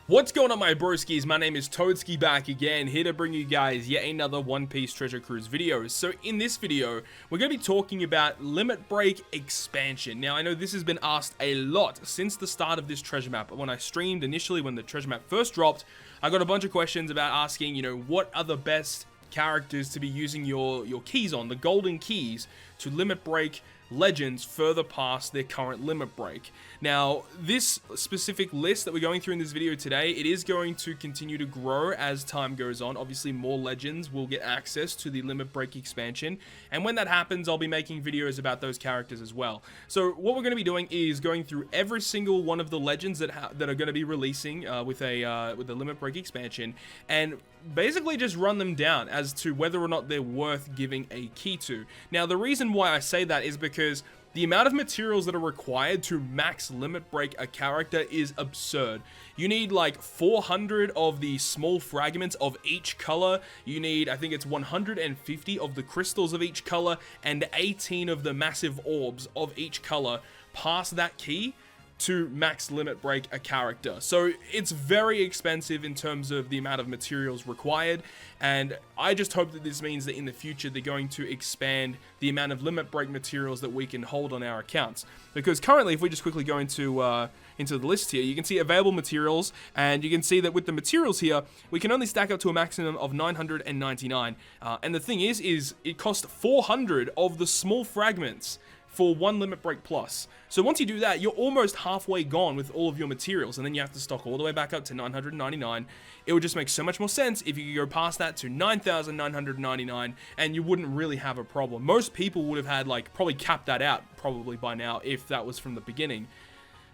What's going on, my broskiis? My name is Toadskii, back again, here to bring you guys yet another One Piece Treasure Cruise video. So in this video, we're going to be talking about Limit Break expansion. Now, I know this has been asked a lot since the start of this treasure map. When I streamed initially, when the treasure map first dropped, I got a bunch of questions about asking, what are the best characters to be using your keys on, the golden keys, to limit break legends further past their current limit break. Now, this specific list that we're going through in this video today, it is going to continue to grow as time goes on. Obviously, more legends will get access to the limit break expansion, and when that happens, I'll be making videos about those characters as well. So what we're going to be doing is going through every single one of the legends that are going to be releasing with the limit break expansion, and basically just run them down as to whether or not they're worth giving a key to. Now, the reason why I say that is because the amount of materials that are required to max limit break a character is absurd. You need like 400 of the small fragments of each color. You need, I think it's 150 of the crystals of each color and 18 of the massive orbs of each color past that key to max limit break a character. So it's very expensive in terms of the amount of materials required, and I just hope that this means that in the future they're going to expand the amount of limit break materials that we can hold on our accounts. Because currently, if we just quickly go into the list here, you can see available materials, and you can see that with the materials here, we can only stack up to a maximum of 999. And the thing is it costs 400 of the small fragments for one limit break plus. So once you do that, you're almost halfway gone with all of your materials, and then you have to stock all the way back up to 999. It would just make so much more sense if you could go past that to 9,999, and you wouldn't really have a problem. Most people would have had, probably capped that out probably by now if that was from the beginning.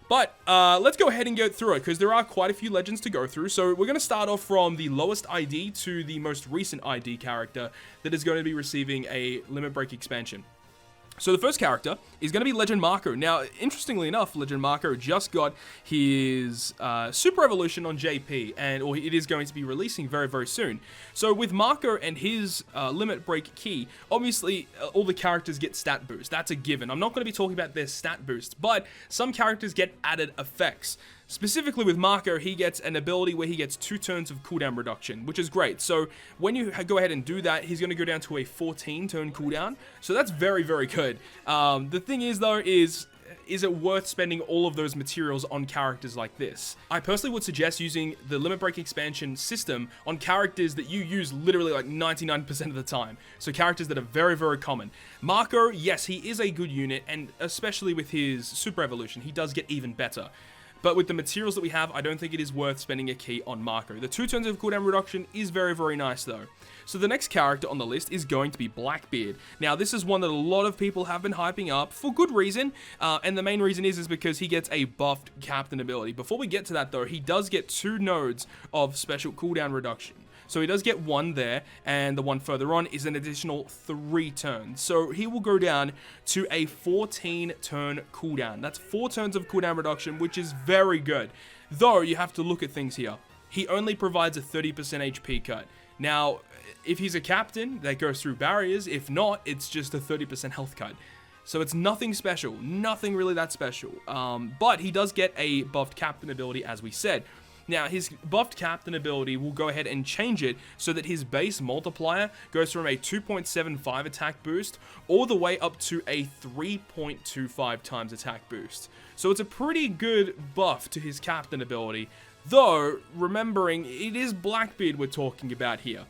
But let's go ahead and go through it, because there are quite a few legends to go through. So we're going to start off from the lowest ID to the most recent ID character that is going to be receiving a limit break expansion. So the first character is going to be Legend Marco. Now, interestingly enough, Legend Marco just got his Super Evolution on JP, or it is going to be releasing very, very soon. So with Marco and his limit break key, obviously all the characters get stat boost. That's a given. I'm not going to be talking about their stat boost, but some characters get added effects. Specifically with Marco, he gets an ability where he gets 2 turns of cooldown reduction, which is great. So when you go ahead and do that, he's going to go down to a 14 turn cooldown. So that's very, very good. The thing is, though, is it worth spending all of those materials on characters like this? I personally would suggest using the limit break expansion system on characters that you use literally like 99% of the time. So characters that are very, very common. Marco, yes, he is a good unit, and especially with his Super Evolution, he does get even better. But with the materials that we have, I don't think it is worth spending a key on Marco. The 2 turns of cooldown reduction is very, very nice though. So the next character on the list is going to be Blackbeard. Now, this is one that a lot of people have been hyping up for good reason, and the main reason is because he gets a buffed captain ability. Before we get to that though, he does get 2 nodes of special cooldown reduction. So he does get 1 there, and the one further on is an additional 3 turns. So he will go down to a 14 turn cooldown. That's 4 turns of cooldown reduction, which is very good. Though, you have to look at things here. He only provides a 30% HP cut. Now, if he's a captain, that goes through barriers. If not, it's just a 30% health cut. So it's nothing special, nothing really that special. But he does get a buffed captain ability, as we said. Now, his buffed captain ability will go ahead and change it so that his base multiplier goes from a 2.75 attack boost all the way up to a 3.25 times attack boost. So it's a pretty good buff to his captain ability, though remembering it is Blackbeard we're talking about here.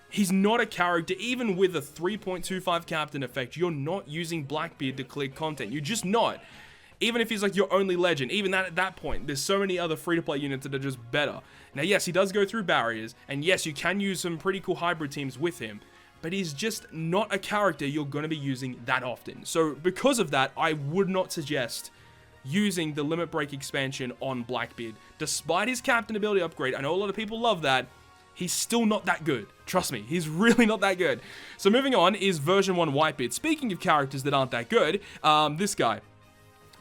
He's not a character, even with a 3.25 captain effect, you're not using Blackbeard to clear content. You're just not. Even if he's like your only legend, even that at that point, there's so many other free-to-play units that are just better. Now, yes, he does go through barriers, and yes, you can use some pretty cool hybrid teams with him, but he's just not a character you're going to be using that often. So because of that, I would not suggest using the limit break expansion on Blackbeard. Despite his captain ability upgrade, I know a lot of people love that, he's still not that good. Trust me, he's really not that good. So moving on is version 1 Whitebeard. Speaking of characters that aren't that good, this guy.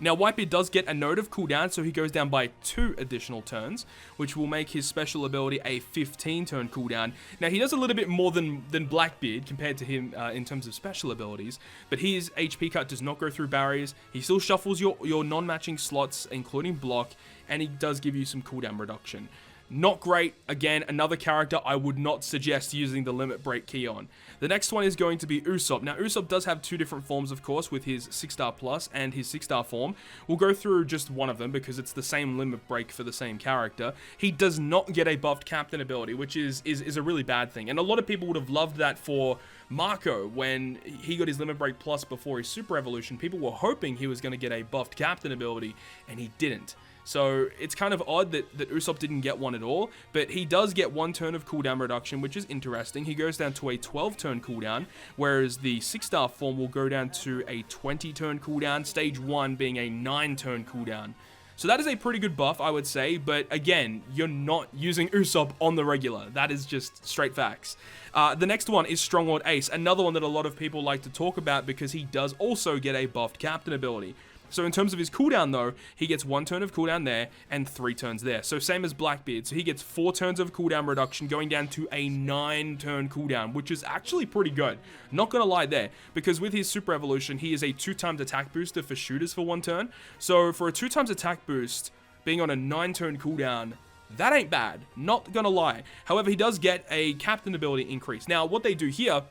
Now, Whitebeard does get a node of cooldown, so he goes down by 2 additional turns, which will make his special ability a 15-turn cooldown. Now, he does a little bit more than Blackbeard compared to him in terms of special abilities, but his HP cut does not go through barriers. He still shuffles your non-matching slots, including block, and he does give you some cooldown reduction. Not great. Again, another character I would not suggest using the limit break key on. The next one is going to be Usopp. Now, Usopp does have two different forms, of course, with his 6-star plus and his 6-star form. We'll go through just one of them because it's the same limit break for the same character. He does not get a buffed captain ability, which is a really bad thing. And a lot of people would have loved that for Marco when he got his limit break plus before his super evolution. People were hoping he was going to get a buffed captain ability, and he didn't. So it's kind of odd that Usopp didn't get one at all, but he does get 1 turn of cooldown reduction, which is interesting. He goes down to a 12-turn cooldown, whereas the 6-star form will go down to a 20-turn cooldown, stage 1 being a 9-turn cooldown. So that is a pretty good buff, I would say, but again, you're not using Usopp on the regular. That is just straight facts. The next one is Stronghold Ace, another one that a lot of people like to talk about because he does also get a buffed captain ability. So in terms of his cooldown though, he gets 1 turn of cooldown there and 3 turns there. So same as Blackbeard. So he gets 4 turns of cooldown reduction going down to a 9-turn cooldown, which is actually pretty good. Not gonna lie there, because with his super evolution, he is a 2x attack booster for shooters for 1 turn. So for a 2x attack boost, being on a 9-turn cooldown, that ain't bad. Not gonna lie. However, he does get a captain ability increase. Now, what they do here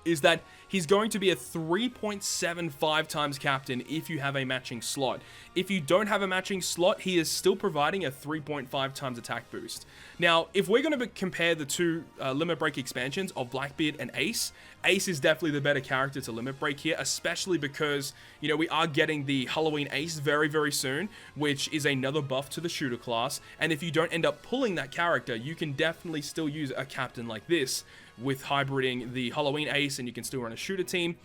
is that he's going to be a 3.75 times captain if you have a matching slot. If you don't have a matching slot, he is still providing a 3.5 times attack boost. Now, if we're going to compare the two limit break expansions of Blackbeard and Ace, Ace is definitely the better character to limit break here, especially because, you know, we are getting the Halloween Ace very, very soon, which is another buff to the shooter class. And if you don't end up pulling that character, you can definitely still use a captain like this with hybriding the Halloween Ace, and you can still run a shooter team.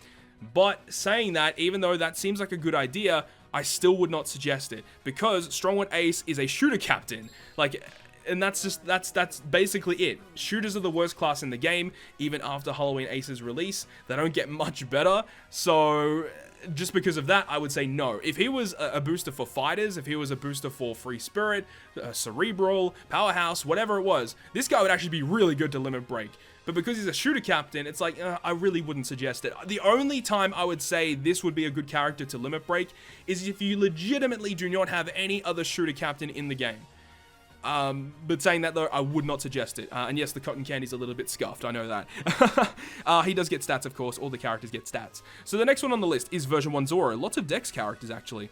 But saying that, even though that seems like a good idea, I still would not suggest it, because Stronghold Ace is a shooter captain. Like, and that's basically it. Shooters are the worst class in the game, even after Halloween Ace's release. They don't get much better, so just because of that, I would say no. If he was a booster for fighters, if he was a booster for Free Spirit, Cerebral, Powerhouse, whatever it was, this guy would actually be really good to limit break. But because he's a shooter captain, it's like, I really wouldn't suggest it. The only time I would say this would be a good character to limit break is if you legitimately do not have any other shooter captain in the game. But saying that though, I would not suggest it. And yes, the cotton candy's a little bit scuffed, I know that. He does get stats, of course. All the characters get stats. So the next one on the list is version 1 Zoro. Lots of Dex characters, actually.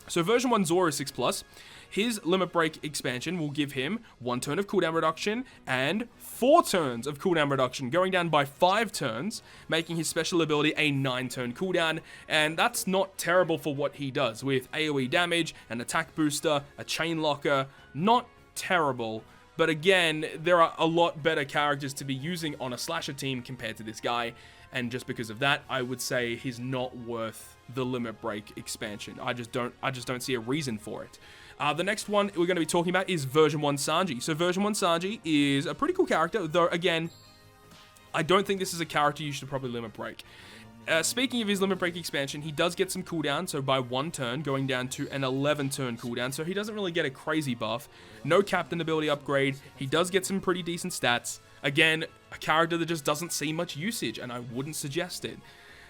So version 1 Zoro 6+. His limit break expansion will give him 1 turn of cooldown reduction and 4 turns of cooldown reduction, going down by 5 turns, making his special ability a 9-turn cooldown. And that's not terrible for what he does with AoE damage, an attack booster, a chain locker. Not terrible. But again, there are a lot better characters to be using on a slasher team compared to this guy. And just because of that, I would say he's not worth the limit break expansion. I just don't see a reason for it. The next one we're going to be talking about is version 1 Sanji. So version 1 Sanji is a pretty cool character, though again, I don't think this is a character you should probably limit break. Speaking of his limit break expansion, he does get some cooldown, so by 1 turn, going down to an 11-turn cooldown, so he doesn't really get a crazy buff. No captain ability upgrade. He does get some pretty decent stats. Again, a character that just doesn't see much usage, and I wouldn't suggest it.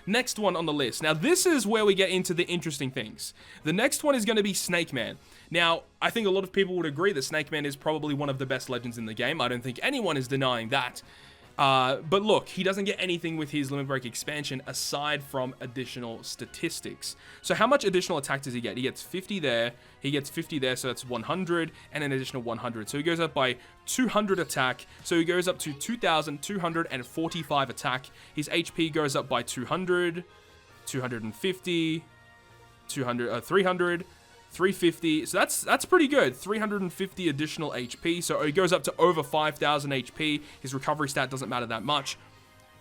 Next one on the list. Now, this is where we get into the interesting things. The next one is going to be Snake Man. Now, I think a lot of people would agree that Snake Man is probably one of the best legends in the game. I don't think anyone is denying that. But look, he doesn't get anything with his limit break expansion aside from additional statistics. So how much additional attack does he get? He gets 50 there, he gets 50 there, so that's 100, and an additional 100. So he goes up by 200 attack, so he goes up to 2,245 attack. His HP goes up by 200, 250, 300, 350, so that's pretty good. 350 additional HP, so it goes up to over 5,000 HP. His recovery stat doesn't matter that much.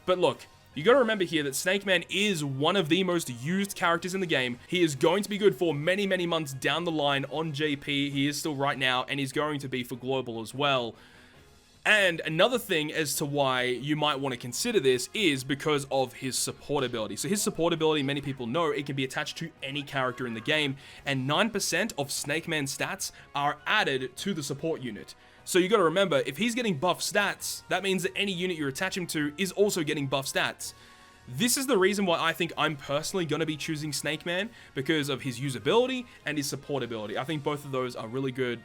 But look, you gotta remember here that Snake Man is one of the most used characters in the game. He is going to be good for many, many months down the line on JP. He is still right now, and he's going to be for global as well. And another thing as to why you might want to consider this is because of his support ability. So his support ability, many people know, it can be attached to any character in the game, and 9% of Snake Man's stats are added to the support unit. So you got to remember, if he's getting buff stats, that means that any unit you attach him to is also getting buff stats. This is the reason why I think I'm personally going to be choosing Snake Man, because of his usability and his support ability. I think both of those are really good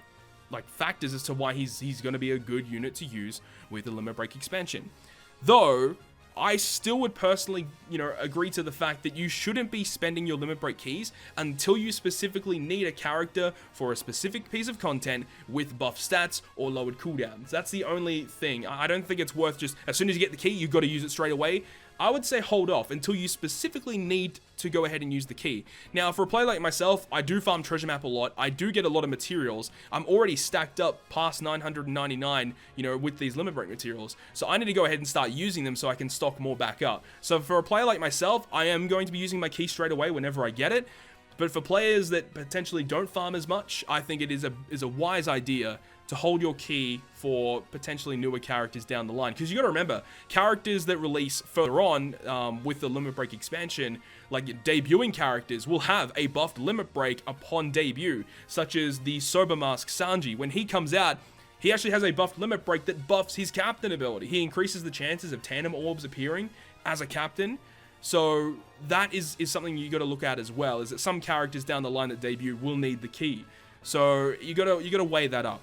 like factors as to why he's going to be a good unit to use with the Limit Break expansion. Though I still would personally, agree to the fact that you shouldn't be spending your Limit Break keys until you specifically need a character for a specific piece of content with buff stats or lowered cooldowns. That's the only thing. I don't think it's worth just, as soon as you get the key, you've got to use it straight away. I would say hold off until you specifically need to go ahead and use the key. Now, for a player like myself, I do farm treasure map a lot. I do get a lot of materials. I'm already stacked up past 999, with these Limit Break materials. So I need to go ahead and start using them so I can stock more back up. So for a player like myself, I am going to be using my key straight away whenever I get it. But for players that potentially don't farm as much, I think it is a wise idea to hold your key for potentially newer characters down the line. Because you got to remember, characters that release further on with the Limit Break expansion, like debuting characters, will have a buffed Limit Break upon debut, such as the Sober Mask Sanji. When he comes out, he actually has a buffed Limit Break that buffs his captain ability. He increases the chances of tandem orbs appearing as a captain. So that is something you got to look at as well, is that some characters down the line that debut will need the key. So you gotta weigh that up.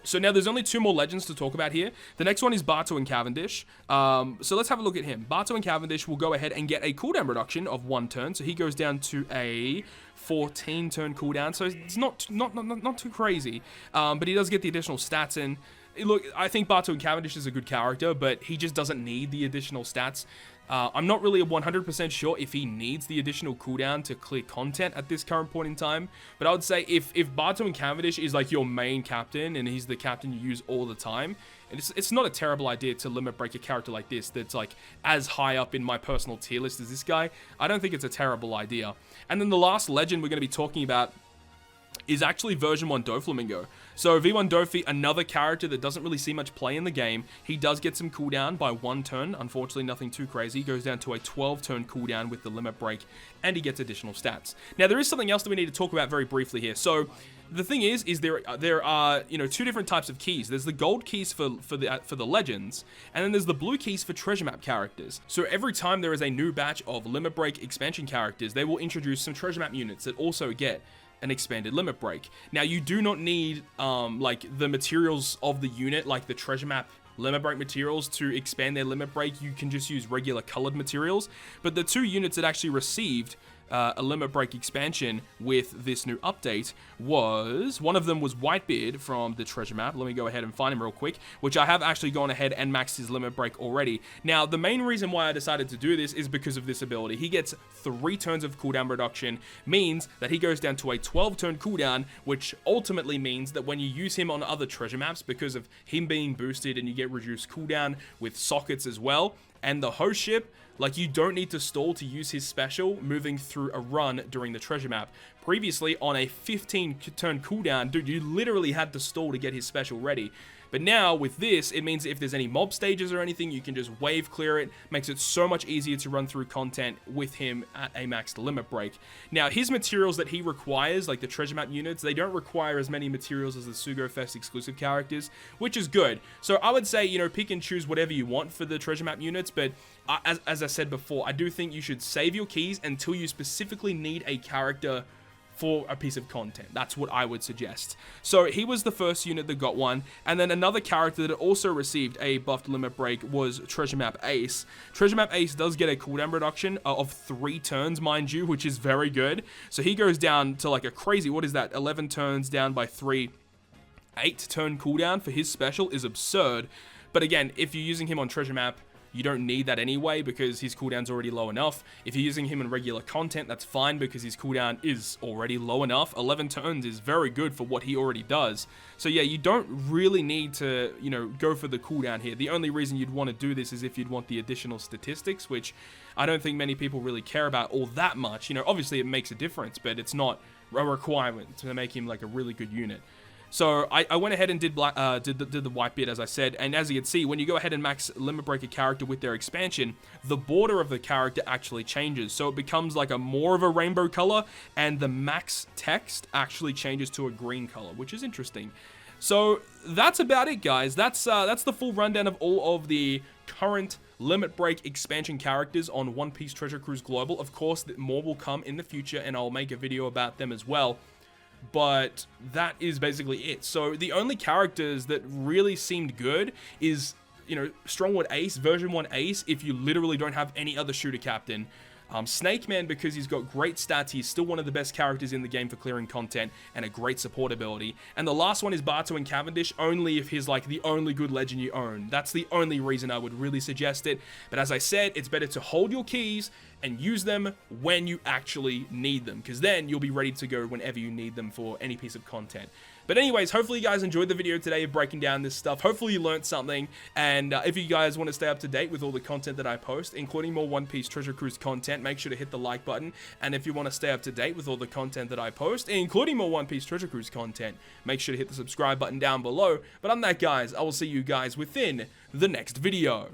So now there's only 2 more legends to talk about here. The next one is Barto and Cavendish. So let's have a look at him. Barto and Cavendish will go ahead and get a cooldown reduction of 1 turn. So he goes down to a 14 turn cooldown. So it's not too crazy. But he does get the additional stats in. Look, I think Barto and Cavendish is a good character, but he just doesn't need the additional stats. I'm not really 100% sure if he needs the additional cooldown to clear content at this current point in time. But I would say if Barto and Cavendish is like your main captain and he's the captain you use all the time, and it's not a terrible idea to Limit Break a character like this that's like as high up in my personal tier list as this guy. I don't think it's a terrible idea. And then the last legend we're going to be talking about is actually version 1 Doflamingo. So V1 Dofi, another character that doesn't really see much play in the game. He does get some cooldown by 1 turn. Unfortunately, nothing too crazy. He goes down to a 12 turn cooldown with the Limit Break, and he gets additional stats. Now, there is something else that we need to talk about very briefly here. So the thing is there are 2 different types of keys. There's the gold keys for the legends, and then there's the blue keys for treasure map characters. So every time there is a new batch of Limit Break expansion characters, they will introduce some treasure map units that also get an expanded Limit Break. Now, you do not need like the materials of the unit, like the treasure map Limit Break materials, to expand their Limit Break. You can just use regular colored materials. But the 2 units that actually received a Limit Break expansion with this new update one of them was Whitebeard from the treasure map. Let me go ahead and find him real quick, which I have actually gone ahead and maxed his Limit Break already. Now, the main reason why I decided to do this is because of this ability. He gets 3 turns of cooldown reduction, means that he goes down to a 12 turn cooldown, which ultimately means that when you use him on other treasure maps, because of him being boosted and you get reduced cooldown with sockets as well, and the host ship, like, you don't need to stall to use his special moving through a run during the treasure map. Previously, on a 15 turn cooldown, dude, you literally had to stall to get his special ready. But now, with this, it means if there's any mob stages or anything, you can just wave clear it. Makes it so much easier to run through content with him at a maxed Limit Break. Now, his materials that he requires, like the treasure map units, they don't require as many materials as the Sugo Fest exclusive characters, which is good. So I would say, pick and choose whatever you want for the treasure map units, but as I said before, I do think you should save your keys until you specifically need a character for a piece of content. That's what I would suggest. So he was the first unit that got one, and then another character that also received a buffed Limit Break was Treasure Map Ace. Treasure Map Ace does get a cooldown reduction of 3 turns, mind you, which is very good. So he goes down to like a crazy, 11 turns down by 3. 8 turn cooldown for his special is absurd. But again, if you're using him on Treasure Map, you don't need that anyway because his cooldown's already low enough. If you're using him in regular content, that's fine because his cooldown is already low enough. 11 turns is very good for what he already does. So yeah, you don't really need to, go for the cooldown here. The only reason you'd want to do this is if you'd want the additional statistics, which I don't think many people really care about all that much. Obviously it makes a difference, but it's not a requirement to make him like a really good unit. So I went ahead and did the Whitebeard, as I said, and as you can see, when you go ahead and max Limit Break a character with their expansion, the border of the character actually changes. So it becomes like more of a rainbow color, and the max text actually changes to a green color, which is interesting. So that's about it, guys. That's the full rundown of all of the current Limit Break expansion characters on One Piece Treasure Cruise Global. Of course, more will come in the future, and I'll make a video about them as well. but that is basically it. So the only characters that really seemed good is, you know, Strongwood Ace, version 1 Ace, if you literally don't have any other shooter captain. Snake Man, because he's got great stats, he's still one of the best characters in the game for clearing content, and a great support ability. And the last one is Barto and Cavendish, only if he's like the only good legend you own. That's the only reason I would really suggest it. But as I said, it's better to hold your keys and use them when you actually need them, because then you'll be ready to go whenever you need them for any piece of content. But anyways, hopefully you guys enjoyed the video today of breaking down this stuff. Hopefully you learned something, and if you guys want to stay up to date with all the content that I post, including more One Piece Treasure Cruise content, make sure to hit the like button. And if you want to stay up to date with all the content that I post, including more One Piece Treasure Cruise content, make sure to hit the subscribe button down below. But on that, guys, I will see you guys within the next video.